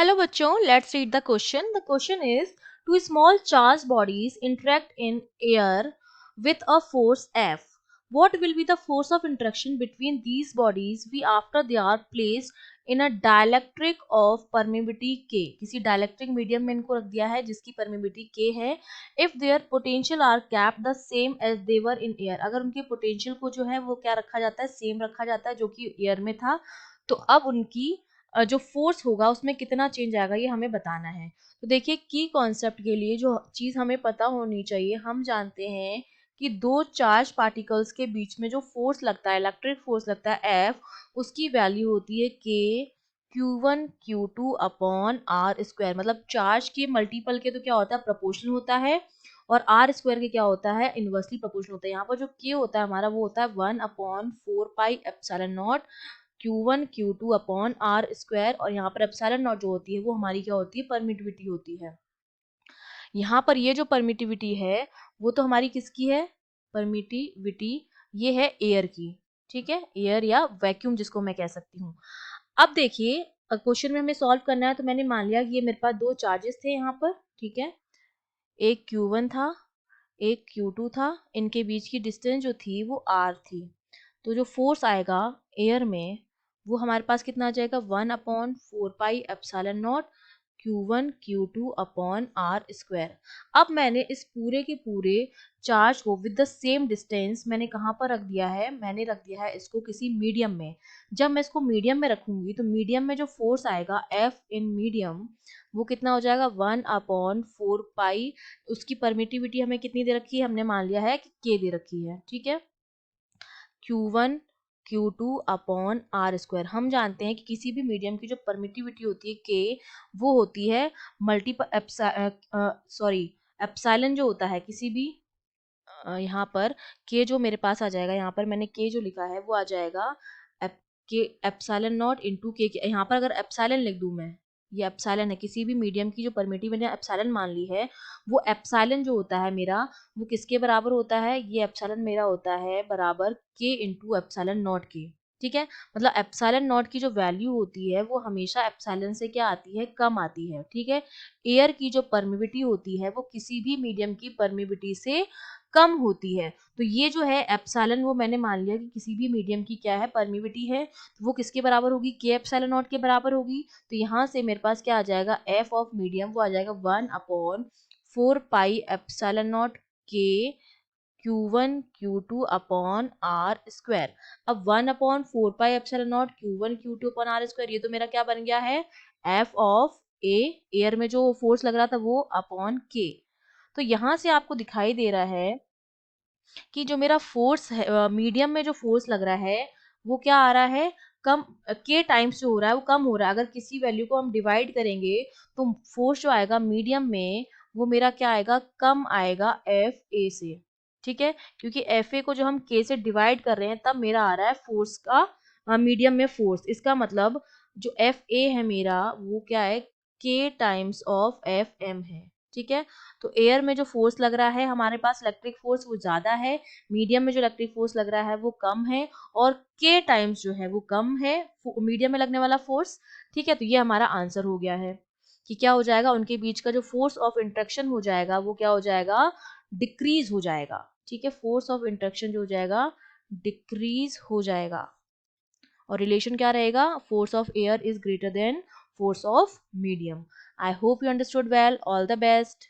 Hello बच्चों, let's read the question. The question is, two small charged bodies interact in air with a force F. What will be the force of interaction between these bodies V after they are placed in a dielectric of permeability K? किसी dielectric medium में इनको रख दिया है जिसकी permeability K है. If their potential are kept the same as they were in air. अगर उनके potential को जो है वो क्या रखा जाता है, same रखा जाता है जो कि air में था, तो अब उनकी जो फोर्स होगा उसमें कितना चेंज आएगा ये हमें बताना है. तो देखिए, की कॉन्सेप्ट के लिए जो चीज हमें पता होनी चाहिए, हम जानते हैं कि दो चार्ज पार्टिकल्स के बीच में जो फोर्स लगता है, इलेक्ट्रिक फोर्स लगता है एफ, उसकी वैल्यू होती है के Q1 Q2 upon R square. मतलब चार्ज के मल्टीपल के तो क्या होता है, प्रोपोर्शनल होता है, और आर स्क्वायर के क्या होता है, इनवर्सली प्रोपोर्शनल होता है. यहाँ पर जो के होता है हमारा वो होता है 1/4πε0 Q1 Q2 upon R square, और यहाँ पर एप्सिलॉन नॉट जो होती है वो हमारी क्या होती है, परमिटिविटी होती है. यहाँ पर ये जो परमिटिविटी है वो तो हमारी किसकी है, परमिटिविटी ये है एयर की. ठीक है, एयर या वैक्यूम जिसको मैं कह सकती हूँ. अब देखिए, क्वेश्चन में हमें सॉल्व करना है, तो मैंने मान लिया कि ये मेरे पास दो चार्जेस थे यहाँ पर. ठीक है, एक Q1 था, एक Q2 था. इनके बीच की डिस्टेंस जो थी वो R थी. तो जो फोर्स आएगा एयर में वो हमारे पास कितना आ जाएगा, 1/4πε0 Q1 Q2 upon R square. अब मैंने इस पूरे के पूरे चार्ज को विद द सेम डिस्टेंस मैंने कहाँ पर रख दिया है, मैंने रख दिया है इसको किसी मीडियम में. जब मैं इसको मीडियम में रखूंगी तो मीडियम में जो फोर्स आएगा F इन मीडियम वो कितना हो जाएगा, 1/4π. उसकी परमिटिविटी हमें कितनी दे रखी है, हमने मान लिया है कि K दे रखी है. ठीक है, Q1 Q2 upon R square. हम जानते हैं कि किसी भी मीडियम की जो परमिटिविटी होती है K, वो होती है मल्टीपल एप्सिलॉन जो होता है किसी भी यहाँ पर K जो मेरे पास आ जाएगा, यहाँ पर मैंने K जो लिखा है वो आ जाएगा एप्सिलॉन नॉट इंटू के. यहाँ पर अगर एप्सिलॉन लिख दूं मैं, ये एप्सिलॉन है, किसी भी मीडियम की जो परमिटिव मैंने एप्सिलॉन मान ली है, वो एप्सिलॉन जो होता है मेरा वो किसके बराबर होता है, ये एप्सिलॉन मेरा होता है बराबर के इंटू एप्सिलॉन नॉट के. ठीक है, मतलब एप्सिलॉन नॉट की जो वैल्यू होती है वो हमेशा एप्सिलॉन से क्या आती है, कम आती है. ठीक है, एयर की जो परमिविटी होती है वो किसी भी मीडियम की परमिविटी से कम होती है. तो ये जो है एप्सिलॉन वो मैंने मान लिया कि किसी भी मीडियम की क्या है, परमिविटी है, तो वो किसके बराबर होगी, के एप्सिलॉन नॉट के बराबर होगी. तो यहाँ से मेरे पास क्या आ जाएगा, एफ ऑफ मीडियम वो आ जाएगा 1/4πε0 के Q1 Q2 upon R square. अब 1/4πε0 Q1 Q2 upon R square, ये तो मेरा क्या बन गया है, एफ ऑफ ए, एयर में जो फोर्स लग रहा था वो, अपॉन के. तो यहाँ से आपको दिखाई दे रहा है कि जो मेरा फोर्स है, मीडियम में जो फोर्स लग रहा है वो क्या आ रहा है, कम, के टाइम्स जो हो रहा है वो कम हो रहा है. अगर किसी वैल्यू को हम डिवाइड करेंगे तो फोर्स जो आएगा मीडियम में वो मेरा क्या आएगा, कम आएगा एफ ए से. ठीक है, क्योंकि एफ ए को जो हम के से डिवाइड कर रहे हैं तब मेरा आ रहा है फोर्स का मीडियम में फोर्स. इसका मतलब जो एफ ए है मेरा वो क्या है, के टाइम्स ऑफ एफ एम है. ठीक है, तो एयर में जो फोर्स लग रहा है हमारे पास इलेक्ट्रिक फोर्स वो ज्यादा है, मीडियम में जो इलेक्ट्रिक फोर्स लग रहा है वो कम है, और के टाइम्स जो है वो कम है मीडियम में लगने वाला फोर्स. ठीक है, तो ये हमारा आंसर हो गया है कि क्या हो जाएगा, उनके बीच का जो फोर्स ऑफ इंट्रैक्शन हो जाएगा वो क्या हो जाएगा, डिक्रीज हो जाएगा. ठीक है, फोर्स ऑफ इंट्रैक्शन जो हो जाएगा डिक्रीज हो जाएगा, और रिलेशन क्या रहेगा, force of air is greater than force of medium. I hope you understood well. All the best.